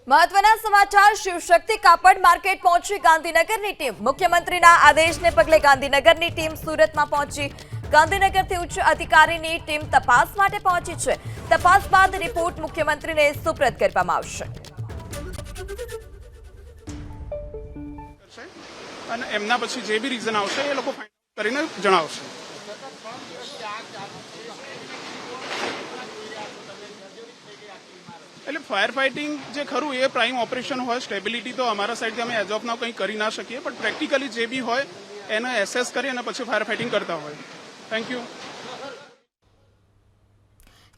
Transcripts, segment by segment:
મહત્વના સમાચાર શિવશક્તિ કાપડ માર્કેટ પહોંચી ગાંધીનગરની ટીમ। મુખ્યમંત્રીના આદેશને પગલે ગાંધીનગરની ટીમ સુરતમાં પહોંચી। ગાંધીનગરથી ઉચ્ચ અધિકારીની ટીમ તપાસ માટે પહોંચી છે। તપાસ બાદ રિપોર્ટ મુખ્યમંત્રીને સુપ્રત કરવામાં આવશે અને એમના પછી જે બી રીઝન આવશે એ લોકો ફાઇન્ડ કરીને જણાવશે। એટલે ફાયર ફાઇટિંગ જે ખરું એ પ્રાઇમ ઓપરેશન હોય, સ્ટેબિલિટી તો અમારા સાઈડથી અમે એઝ ઓફ નાવ કંઈ કરી ના શકીએ, પણ પ્રેક્ટિકલી જે બી હોય એને એસેસ કરી અને પછી ફાયર ફાઇટિંગ કરતા હોય। Thank you.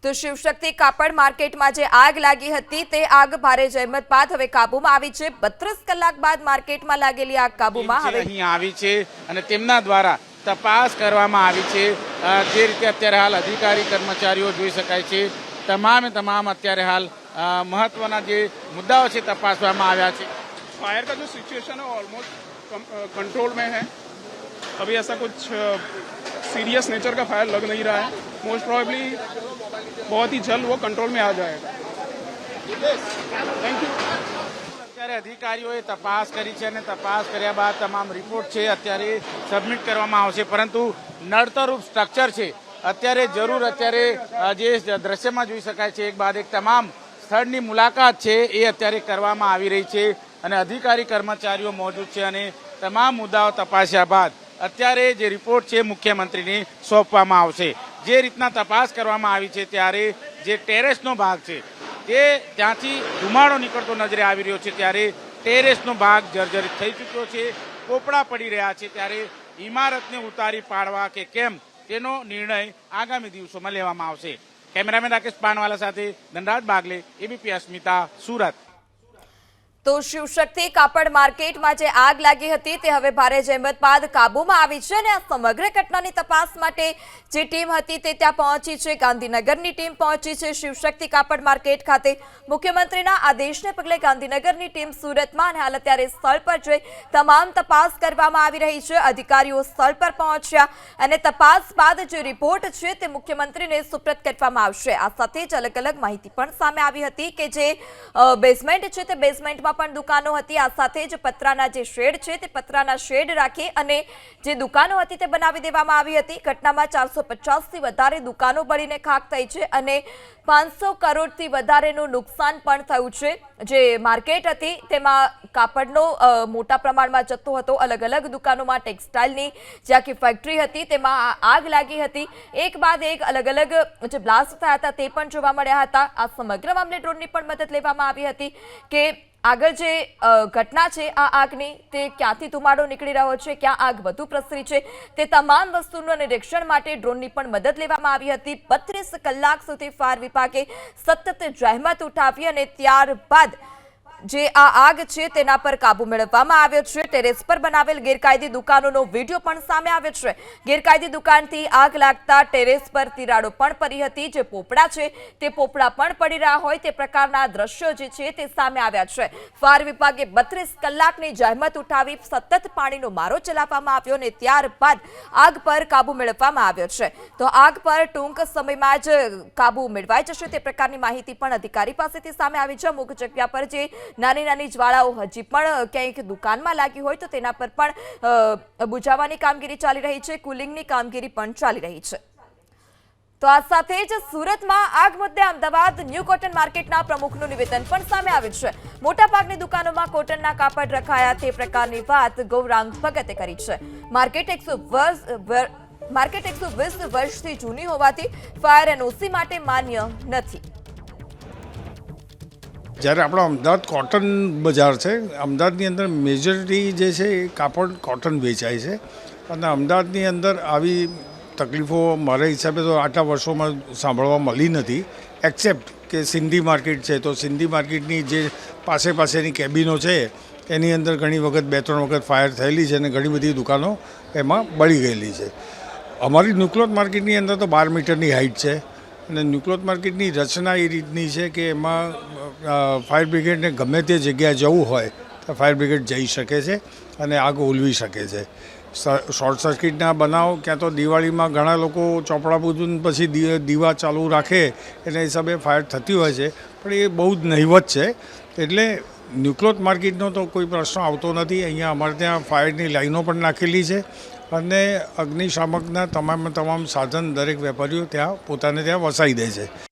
તો શિવશક્તિ કાપડ માર્કેટમાં જે આગ લાગી હતી તે આગ ભારે જહેમત બાદ હવે કાબૂમાં આવી છે। 32 કલાક બાદ માર્કેટમાં લાગેલી આગ કાબૂમાં હવે અહીં આવી છે અને તેમના દ્વારા તપાસ કરવામાં આવી છે। જે રીતે અત્યારે હાલ અધિકારી કર્મચારીઓ જોઈ શકાય છે, તમામ અત્યારે હાલ महत्वना जो मुद्दाओं से तपासवामां आव्या छे। फायर का जो सिचुएशन है ऑलमोस्ट कंट्रोल में है। अभी ऐसा कुछ सीरियस नेचर का फायर लग नहीं रहा है। मोस्ट प्रोबेबली बहुत ही जल्द वो कंट्रोल में आ जाएगा। Thank you. અત્યારે અધિકારીઓએ તપાસ કરી છે અને તપાસ કર્યા બાદ તમામ રિપોર્ટ છે અત્યારે સબમિટ કરવામાં આવશે, પરંતુ નડતરરૂપ સ્ટ્રક્ચર છે અત્યારે જરૂર અત્યારે જે દ્રશ્યમાં જોઈ શકાય છે, એક બાદ એક તમામ સ્થળની મુલાકાત છે એ અત્યારે કરવામાં આવી રહી છે અને અધિકારી કર્મચારીઓ મોજૂદ છે અને તમામ મુદ્દાઓ તપાસ્યા બાદ અત્યારે જે રિપોર્ટ છે મુખ્યમંત્રીને સોંપવામાં આવશે। જે રીતના તપાસ કરવામાં આવી છે ત્યારે જે ટેરેસનો ભાગ છે તે ત્યાંથી ધુમાડો નીકળતો નજરે આવી રહ્યો છે, ત્યારે ટેરેસનો ભાગ જર્જરિત થઈ ચૂક્યો છે, પોપડા પડી રહ્યા છે, ત્યારે ઇમારતને ઉતારી પાડવા કે કેમ તેનો નિર્ણય આગામી દિવસોમાં લેવામાં આવશે। કેમેરામેન રાકેશ પાનવાલા સાથે ધનરાજ બાગલે, એબીપી અસ્મિતા, સુરત। તો શિવશક્તિ કાપડ માર્કેટમાં જે આગ લાગી હતી તે હવે ભારે જહેમત બાદ કાબૂમાં આવી છે અને આ સમગ્ર ઘટનાની તપાસ માટે જે ટીમ હતી તે ત્યાં પહોંચી છે। ગાંધીનગરની ટીમ પહોંચી છે શિવશક્તિ કાપડ માર્કેટ ખાતે। મુખ્યમંત્રીના આદેશને પગલે ગાંધીનગરની ટીમ સુરતમાં અને હાલ અત્યારે સ્થળ પર જઈ તમામ તપાસ કરવામાં આવી રહી છે। અધિકારીઓ સ્થળ પર પહોંચ્યા અને તપાસ બાદ જે રિપોર્ટ છે તે મુખ્યમંત્રીને સુપ્રત કરવામાં આવશે। આ સાથે જ અલગ અલગ માહિતી પણ સામે આવી હતી કે જે બેઝમેન્ટ છે તે બેઝમેન્ટમાં પણ દુકાનો હતી। આ સાથે જ પતરાના જે શેડ છે તે પતરાના શેડ રાખી અને જે દુકાનો હતી તે બનાવી દેવામાં આવી હતી। ઘટનામાં 450 થી વધારે દુકાનો બળીને ખાખ થઈ છે અને 500 કરોડથી વધારેનું નુકસાન પણ થયું છે। જે માર્કેટ હતી તેમાં કાપડનો મોટા પ્રમાણમાં જથ્થો હતો। અલગ અલગ દુકાનોમાં ટેક્સટાઇલની જે આખી ફેક્ટરી હતી તેમાં આગ લાગી હતી। એક બાદ એક અલગ અલગ જે બ્લાસ્ટ થયા હતા તે પણ જોવા મળ્યા હતા। આ સમગ્ર મામલે ડ્રોનની પણ મદદ લેવામાં આવી હતી કે આગળ જે ઘટના છે આ આગની તે ક્યાંથી ધુમાડો નીકળી રહ્યો છે, ક્યાં આગ વધુ પ્રસરી છે, તે તમામ વસ્તુનું નિરીક્ષણ માટે ડ્રોનની પણ મદદ લેવામાં આવી હતી। 32 કલાક સુધી ફાયર વિભાગે સતત જહેમત ઉઠાવી અને ત્યારબાદ જે આ આગ છે તેના પર કાબુ મેળવવામાં આવ્યો છે। ટેરેસ પર બનાવેલ ગેરકાયદે દુકાનોનો વિડીયો પણ સામે આવ્યો છે। ગેરકાયદે દુકાનથી આગ લાગતા ટેરેસ પર તિરાડો પણ પડી હતી। જે પોપડા છે તે પોપડા પણ પડી રહ્યા હોય તે પ્રકારના દ્રશ્યો જે છે તે સામે આવ્યા છે। ફાયર વિભાગે 32 કલાકની જહેમત ઉઠાવી સતત પાણીનો મારો ચલાવવામાં આવ્યો અને ત્યારબાદ આગ પર કાબુ મેળવવામાં આવ્યો છે। તો આગ પર ટૂંક સમયમાં જ કાબુ મેળવાઈ જશે તે પ્રકારની માહિતી પણ અધિકારી પાસેથી સામે આવી છે। અમુક જગ્યા પર જે નાની નાની જ્વાળાઓ હજી પણ ક્યાંક દુકાનમાં લાગી હોય તો તેના પર પણ બુઝાવવાની કામગીરી ચાલી રહી છે, કુલિંગની કામગીરી પણ ચાલી રહી છે। તો આ સાથે જ સુરતમાં આગ મુદ્દે અમદાવાદ ન્યૂ કોટન માર્કેટના પ્રમુખનું નિવેદન પણ સામે આવ્યું છે। મોટાભાગની દુકાનોમાં કોટનના કાપડ રખાયા તે પ્રકારની વાત ગૌરાંગ ભગતે કરી છે। માર્કેટ 120 વર્ષથી જૂની હોવાથી ફાયર એનઓસી માટે માન્ય નથી। જ્યારે આપણો અમદાવાદ કોટન બજાર છે, અમદાવાદની અંદર મેજોરિટી જે છે એ કાપડ કોટન વેચાય છે અને અમદાવાદની અંદર આવી તકલીફો મારા હિસાબે તો આટલા વર્ષોમાં સાંભળવા મળી નથી, એક્સેપ્ટ કે સિંધી માર્કેટ છે તો સિંધી માર્કેટની જે પાસેની કેબિનો છે એની અંદર ઘણી વખત 2-3 વખત ફાયર થયેલી છે અને ઘણી બધી દુકાનો એમાં બળી ગયેલી છે। અમારી ન્યુક્લોથ માર્કેટની અંદર તો 12 મીટરની હાઇટ છે અને ન્યુક્લોથ માર્કેટની રચના એ રીતની છે કે એમાં ફાયર બ્રિગેડને ગમે તે જગ્યાએ જવું હોય તો ફાયર બ્રિગેડ જઈ શકે છે અને આગ ઓલવી શકે છે। શોર્ટ સર્કિટના બનાવ ક્યાં તો દિવાળીમાં ઘણા લોકો ચોપડા પૂજન પછી દીવા ચાલુ રાખે એના હિસાબે ફાયર થતી હોય છે, પણ એ બહુ જ નહિવત છે। એટલે ન્યુક્લોથ માર્કેટનો તો કોઈ પ્રશ્ન આવતો નથી. અહીંયા અમારે ત્યાં ફાયરની લાઈનો પણ નાખેલી છે અને અગ્નિશામકના તમામ સાધન દરેક વેપારીઓ ત્યાં પોતાને ત્યાં વસાવી દે છે.